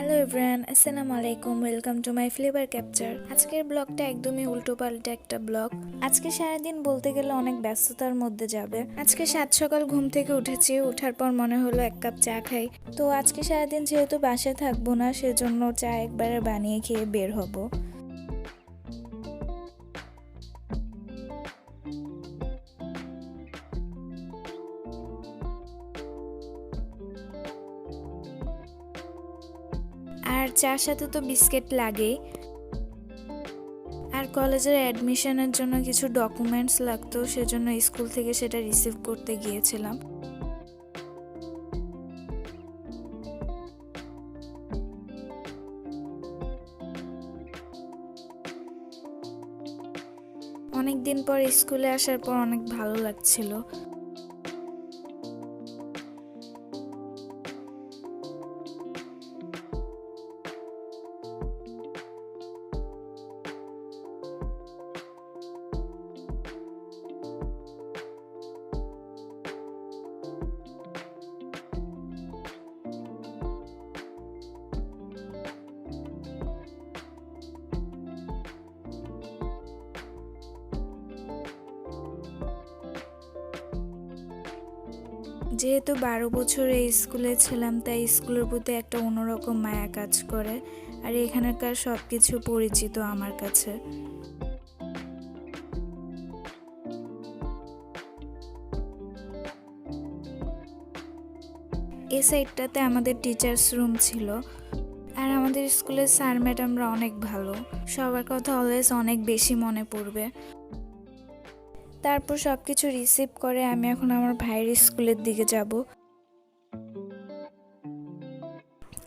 Hello everyone, আসসালামু আলাইকুম। Welcome to my flavour capture. আজকের ব্লগটা একদমই উল্টোপাল্টা একটা ব্লগ। আজকে সারাদিন বলতে গেলে অনেক ব্যস্ততার মধ্যে যাবে। আজকে সাত সকাল ঘুম থেকে উঠেছি, ওঠার পর মনে হলো এক কাপ চা খাই। তো আজকে সারাদিন যেহেতু বাসায় থাকবো না, সেজন্য চা একবারে বানিয়ে খেয়ে বের হব। আর চার সাথে তো বিস্কিট লাগেই। আর কলেজের অ্যাডমিশনের জন্য কিছু ডকুমেন্টস লাগতো, সেজন্য স্কুল থেকে সেটা রিসিভ করতে গিয়েছিলাম। অনেকদিন পর স্কুলে আসার পর অনেক ভালো লাগছিল। যেহেতু 12 বছর এই স্কুলে ছিলাম, তাই স্কুলের প্রতি একটা অন্যরকম মায়া কাজ করে। আর এখানকার সবকিছু পরিচিত আমার কাছে। এই সাইডটাতে আমাদের টিচার্স রুম ছিল। আর আমাদের স্কুলের স্যার ম্যাডামরা অনেক ভালো, সবার কথা অলওয়েজ অনেক বেশি মনে পড়বে। তারপর সবকিছু রিসিভ করে আমি এখন আমার ভাইয়ের স্কুলের দিকে যাব।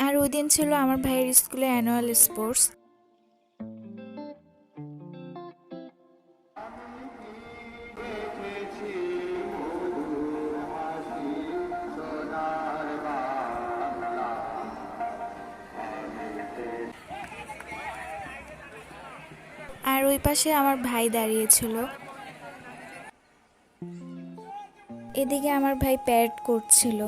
আর ওই দিন ছিল আমার ভাইয়ের স্কুলে অ্যানুয়াল স্পোর্টস। আর ওই পাশে আমার ভাই দাঁড়িয়েছিল। এদিকে আমার ভাই প্যারেড করছিল।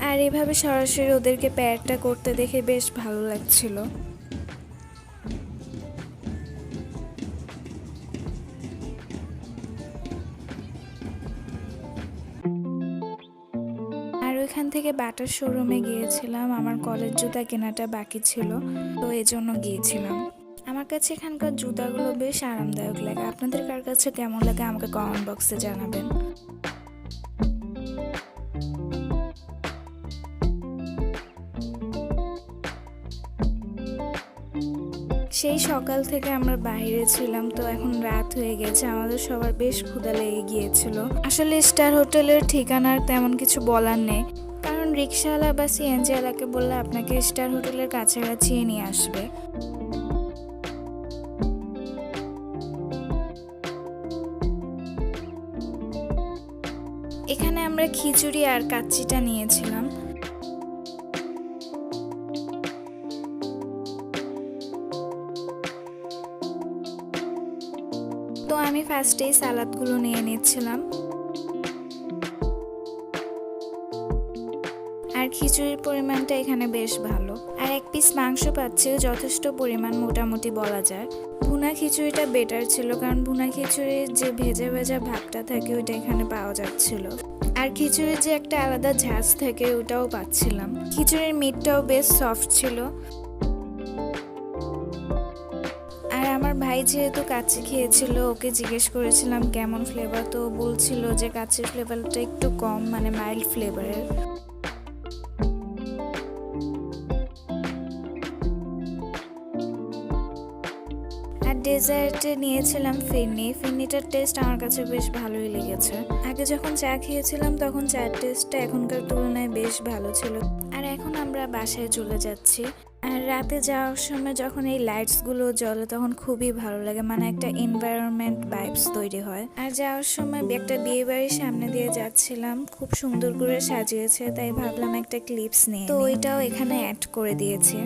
আর এভাবে সরাসরি ওদেরকে প্যারেডটা করতে দেখে বেশ ভালো লাগছিল। আর ওইখান থেকে বাটার শোরুমে গিয়েছিলাম, আমার কলেজ জুতা কেনাটা বাকি ছিল, তো এজন্য গিয়েছিলাম। আমার কাছে এখানকার জুতাগুলো বেশ আরামদায়ক লাগে। আপনাদের কার কাছে কেমন লাগে আমাকে কমেন্ট বক্সে জানাবেন। সেই সকাল থেকে আমরা বাইরে ছিলাম, তো এখন রাত হয়ে গেছে। আমাদের সবার বেশ ক্ষুধা লেগে গিয়েছিল। আসলে স্টার হোটেলের ঠিকানার তেমন কিছু বলার নেই, কারণ রিক্সাওয়ালা বা সিএনজিওয়ালাকে বললে আপনাকে স্টার হোটেলের কাছাকাছি নিয়ে আসবে। এখানে আমরা খিচুড়ি আর কাচ্চিটা নিয়েছিলাম। তো আমি ফার্স্টেই সালাদগুলো নিয়ে নিচ্ছিলাম। আর খিচুড়ির পরিমাণটা এখানে বেশ ভালো। আর এক পিস মাংস পাচ্ছি, যথেষ্ট পরিমাণ মোটামুটি বলা যায়। ভুনা খিচুড়িটা বেটার ছিল, কারণ ভুনা খিচুড়ির যে ভেজা ভেজা ভাবটা থাকে ওইটা এখানে পাওয়া যাচ্ছিল। আর খিচুড়ির যে একটা আলাদা ঝাঁজ থাকে ওটাও পাচ্ছিলাম। খিচুড়ির মিটটাও বেশ সফট ছিল। আর আমার ভাই যেহেতু কাচ্চি খেয়েছিল, ওকে জিজ্ঞেস করেছিলাম কেমন ফ্লেভার, তো বলছিল যে কাচ্চির ফ্লেভারটা একটু কম, মানে মাইল্ড ফ্লেভারের। আর ডেজার্টে নিয়েছিলাম ফিরনিটার টেস্ট আমার কাছে বেশ ভালোই লেগেছে। আগে যখন চা খেয়েছিলাম তখন চায়ের টেস্টটা এখনকার তুলনায় বেশ ভালো ছিল। আর এখন আমরা আমরা বাসায় চলে যাচ্ছি। আর রাতে যাওয়ার সময় যখন এই লাইটসগুলো জ্বলে তখন খুবই ভালো লাগে, মানে একটা এনভায়রনমেন্ট ভাইবস তৈরি হয়। আর যাওয়ার সময় একটা বিয়ে বাড়ির সামনে দিয়ে যাচ্ছিলাম, খুব সুন্দর করে সাজিয়েছে, তাই ভাবলাম একটা ক্লিপস নিয়ে তো ওইটাও এখানে অ্যাড করে দিয়েছে।